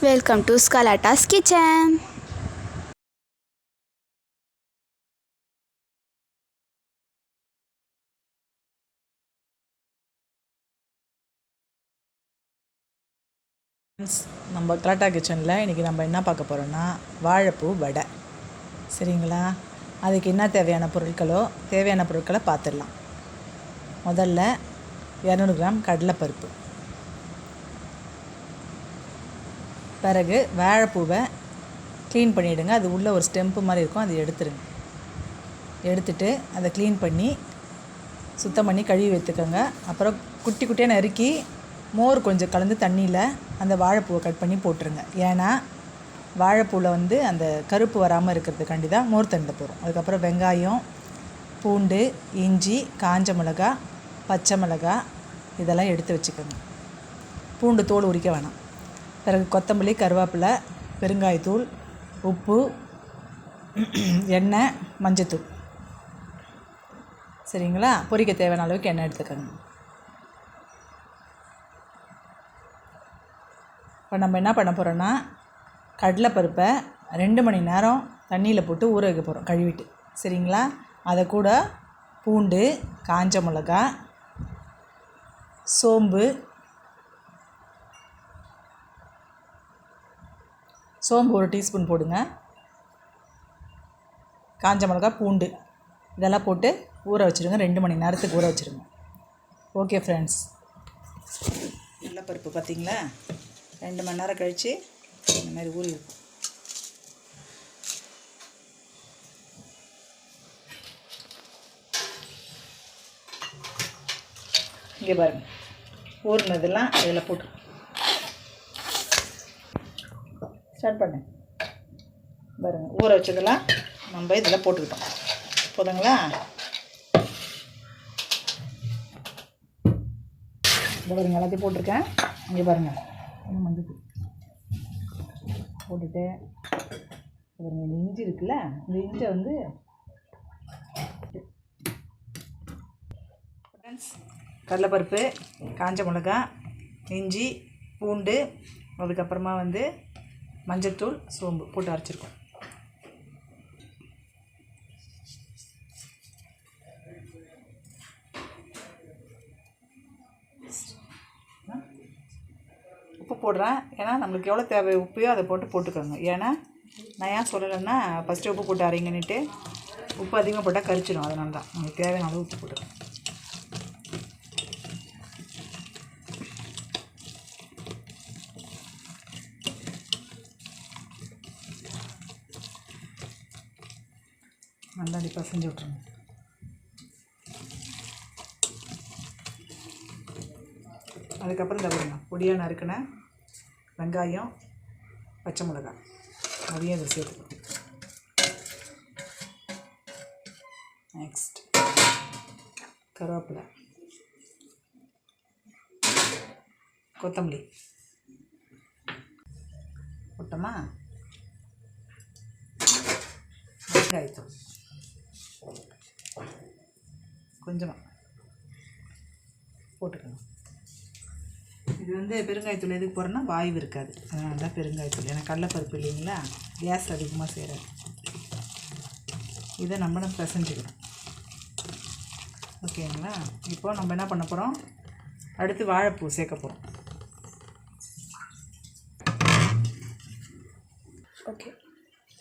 Welcome to ஸ்காலாட்டாஸ் kitchen. நம்ம கலாட்டா கிச்சனில் இன்றைக்கி நம்ம என்ன பார்க்க போகிறோன்னா வாழைப்பூ வடை. சரிங்களா? அதுக்கு என்ன தேவையான பொருட்களை பார்த்துடலாம். முதல்ல 200 கிராம் கடலைப்பருப்பு, பிறகு வாழைப்பூவை க்ளீன் பண்ணிவிடுங்க. அது உள்ளே ஒரு ஸ்டெம்ப்பு மாதிரி இருக்கும், அதை எடுத்துருங்க. எடுத்துட்டு அதை க்ளீன் பண்ணி சுத்தம் பண்ணி கழுவி வைத்துக்கோங்க. அப்புறம் குட்டி குட்டியாக நறுக்கி மோர் கொஞ்சம் கலந்து தண்ணியில் அந்த வாழைப்பூவை கட் பண்ணி போட்டுருங்க. ஏன்னா வாழைப்பூவில் அந்த கருப்பு வராமல் இருக்கிறதுக்காண்டி தான் மோர் தண்ணியில் போகிறோம். அதுக்கப்புறம் வெங்காயம், பூண்டு, இஞ்சி, காஞ்ச மிளகா, பச்சை மிளகா இதெல்லாம் எடுத்து வச்சுக்கோங்க. பூண்டு தோல் உரிக்க வேணாம். பிறகு கொத்தமல்லி, கருவேப்பிலை, பெருங்காயத்தூள், உப்பு, எண்ணெய், மஞ்சத்தூள். சரிங்களா? பொரிக்க தேவையான அளவுக்கு எண்ணெய் எடுத்துக்கோங்க. இப்போ நம்ம என்ன பண்ண போகிறோன்னா, கடலைப்பருப்பை 2 மணி நேரம் தண்ணியில் போட்டு ஊற வைக்க போகிறோம், கழுவிட்டு. சரிங்களா? அதை கூட பூண்டு, காஞ்ச மிளகா, சோம்பு ஒரு டீஸ்பூன் போடுங்க. காஞ்ச மிளகா, பூண்டு இதெல்லாம் போட்டு ஊற வச்சுருங்க. 2 மணி நேரத்துக்கு ஊற வச்சுருங்க. ஓகே ஃப்ரெண்ட்ஸ், கடலைப்பருப்பு பார்த்திங்களா 2 மணி நேரம் கழித்து இந்த மாதிரி ஊறி இருக்கும். இங்கே பாருங்கள், ஊறினதெல்லாம் இதில் போட்டு ஸ்டார்ட் பண்ணு. பாருங்கள், ஊற வச்சதெல்லாம் நம்ம இதில் போட்டுக்கிட்டோம். போதுங்களா? இந்த பாருங்கள், எல்லாத்தையும் போட்டிருக்கேன். இங்கே பாருங்கள், மஞ்சள் போட்டுட்டு பாருங்கள், இந்த இஞ்சி இருக்குல்ல, இந்த இஞ்சியை ஃப்ரெண்ட்ஸ், கடலைப்பருப்பு, காஞ்ச மிளகா, இஞ்சி, பூண்டு, அதுக்கப்புறமா மஞ்சத்தூள், சோம்பு போட்டு அரைச்சிருக்கோம். உப்பு போடுறேன், ஏன்னா நம்மளுக்கு எவ்வளோ தேவை உப்பையோ அதை போட்டுக்கோங்க. ஏன்னா நான் ஏன் சொல்லலைன்னா, ஃபஸ்ட்டு உப்பு போட்டு அரைங்கன்னுட்டு உப்பு அதிகமாக போட்டால் கரிச்சிடும். அதனால தான் நம்மளுக்கு தேவையான அளவு உப்பு போட்டுக்கோங்க. நல்லா பசஞ்சு விட்ருங்க. அதுக்கப்புறம் இந்த பொடியாக நறுக்கின வெங்காயம், பச்சை மிளகாய் அதையும் அதை சேர்த்துக்கணும். நெக்ஸ்ட் கருவேப்பிலை, கொத்தமல்லி போட்டோமா, வெங்காயத்தூள் கொஞ்சமாக போட்டுக்கணும். இது பெருங்காயத்தூள் எதுக்கு போகிறோன்னா வாய்வு இருக்காது, அதனால தான் பெருங்காயத்தூள். ஏன்னா கடலைப்பருப்பு இல்லைங்களா, கேஸ் அதிகமாக செய்கிறாது. இதை நம்ம பிசைஞ்சுக்கணும். ஓகேங்களா? இப்போது நம்ம என்ன பண்ண போகிறோம், அடுத்து வாழைப்பூ சேர்க்க போகிறோம். ஓகே,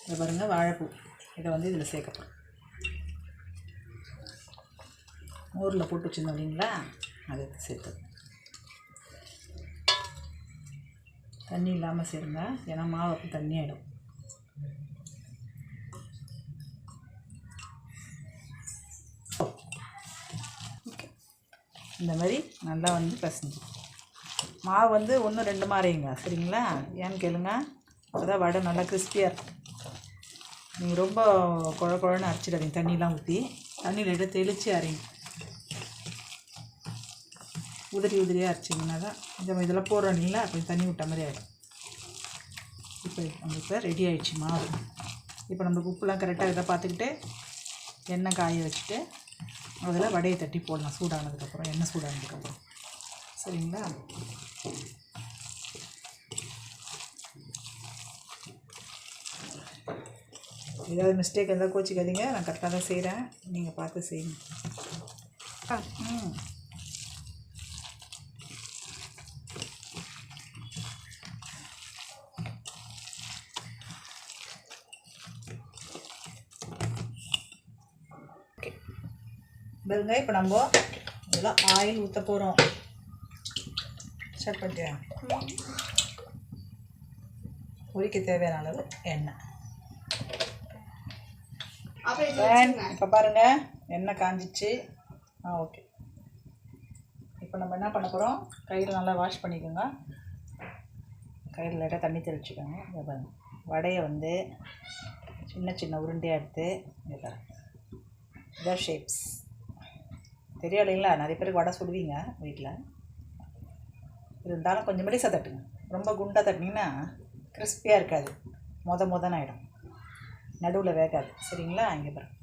இதை பாருங்கள், வாழைப்பூ இதை இதில் சேர்க்க போகிறோம். மோரில் போட்டு வச்சுருந்தோம் இல்லைங்களா, அதை சேர்த்து தண்ணி இல்லாமல் சேருங்க, ஏன்னா மாவுக்கு தண்ணி ஆகிடும். ஓகே, இந்த மாதிரி நல்லா பசஞ்சு மாவு 1-2 மாறிங்க. சரிங்களா? ஏன்னு கேளுங்க, அதான் வடை நல்லா கிறிஸ்பியாக இருக்கும். நீங்கள் ரொம்ப குழன்னு அரைச்சிடாதீங்க. தண்ணியெலாம் ஊற்றி தண்ணியில் எடுத்து தெளித்து அரைங்க. உதிரியாக அரைச்சிங்கன்னா தான் இதெல்லாம் போடுறோம் இல்லைங்களா, கொஞ்சம் தண்ணி விட்ட மாதிரி ஆகிடும். இப்போ நம்மளுக்கு ரெடி ஆகிடுச்சு மாவு. இப்போ நம்மளுக்கு உப்புலாம் கரெக்டாக இதை பார்த்துக்கிட்டு எண்ணெய் காய வச்சுட்டு அதில் வடையை தட்டி போடலாம். சூடானதுக்கப்புறம், எண்ணெய் சூடானதுக்கப்புறம். சரிங்களா? ஏதாவது மிஸ்டேக் இருந்தால் கோச்சிக்காதீங்க, நான் கரெக்டாக தான் செய்கிறேன், நீங்கள் பார்த்து செய்யுங்க. பாருங்க, இப்போ நம்ம இதெல்லாம் ஆயில் ஊற்ற போகிறோம். ஸ்டார்ட் பண்ணிட்டியா? பொரிக்க தேவையான அளவு எண்ணெய். இப்போ பாருங்கள், எண்ணெய் காஞ்சிச்சு. ஓகே. இப்போ நம்ம என்ன பண்ண போகிறோம், கையில் நல்லா வாஷ் பண்ணிக்கோங்க. கையில் லைட்டாக தண்ணி தெளிச்சுக்கோங்க. இதை பாருங்க, வடையை வந்து சின்ன சின்ன உருண்டையாக எடுத்து இதை பாருங்க, இதான் ஷேப்ஸ். தெரியும் இல்லைங்களா, நிறைய பேருக்கு வடை சுடுவீங்க வீட்டில். இருந்தாலும் கொஞ்சம் மெலிசாக தட்டுங்க. ரொம்ப குண்டாக தட்டினீங்கன்னா கிறிஸ்பியாக இருக்காது, மொதன்னு ஆகிடும், நடுவில் வேகாது. சரிங்களா? இங்கே பாருங்க.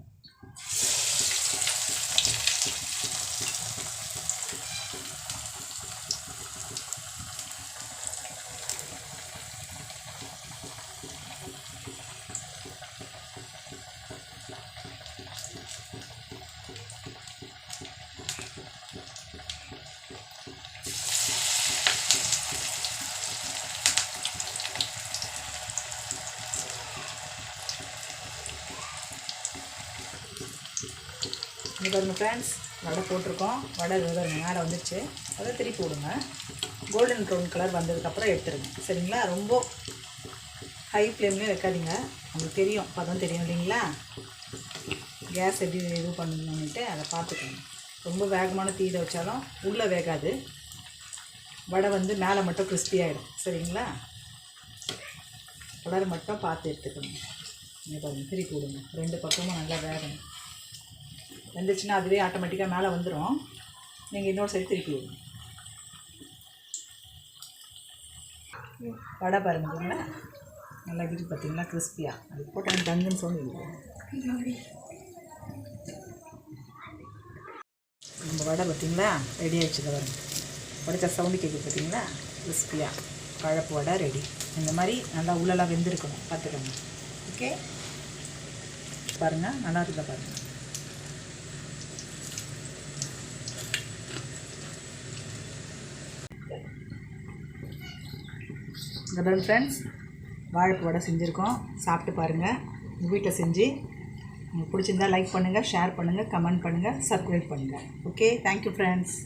இங்கே பாருங்கள் ஃப்ரெண்ட்ஸ், வடை போட்டிருக்கோம். வடை மேலே வந்துடுச்சு. அதை திருப்பி விடுங்க. கோல்டன் ப்ரௌன் கலர் வந்ததுக்கப்புறம் எடுத்துருங்க. சரிங்களா? ரொம்ப ஹை ஃப்ளேம்லேயே வைக்காதீங்க, உங்களுக்கு தெரியும், பதம் தெரியும் இல்லைங்களா, கேஸ் எப்படி இது பண்ணணுன்ட்டு அதை பார்த்துக்கோங்க. ரொம்ப வேகமான தீயில வச்சாலும் உள்ளே வேகாது, வடை வந்து மேலே மட்டும் கிறிஸ்பி ஆகிடும். சரிங்களா? கலர் மட்டும் பார்த்து எடுத்துக்கணும். இங்கே பாருங்கள், திருப்பி விடுங்க. ரெண்டு பக்கமும் நல்லா வேகணும். வெந்துச்சுன்னா அதுவே ஆட்டோமேட்டிக்காக மேலே வந்துடும். நீங்கள் இன்னொரு சைடு திருப்பி விடுங்க. வடை பாருங்களா, நல்லா இது பார்த்தீங்கன்னா கிறிஸ்பியாக. அது போட்டால் டங்குன்னு சொல்லுவீங்க. நம்ம வடை பார்த்தீங்களா ரெடி ஆகிடுச்சு. பாருங்க, உடைச்ச சவுண்டு கேட்குது பார்த்தீங்களா, கிறிஸ்பியாக பழப்பு வடை ரெடி. இந்த மாதிரி நல்லா உள்ளெல்லாம் வெந்திருக்கணும், பார்த்துக்கோங்க. ஓகே, பாருங்கள், நல்லா இருக்குதா பாருங்கள். இந்த பாருங்க ஃப்ரெண்ட்ஸ், வாழைப்பு வடை செஞ்சுருக்கோம். சாப்பிட்டு பாருங்கள், உங்கள் வீட்டை செஞ்சு. உங்களுக்கு பிடிச்சிருந்தா லைக் பண்ணுங்கள், ஷேர் பண்ணுங்கள், கமெண்ட் பண்ணுங்கள், சப்ஸ்கிரைப் பண்ணுங்கள். Okay, thank you friends.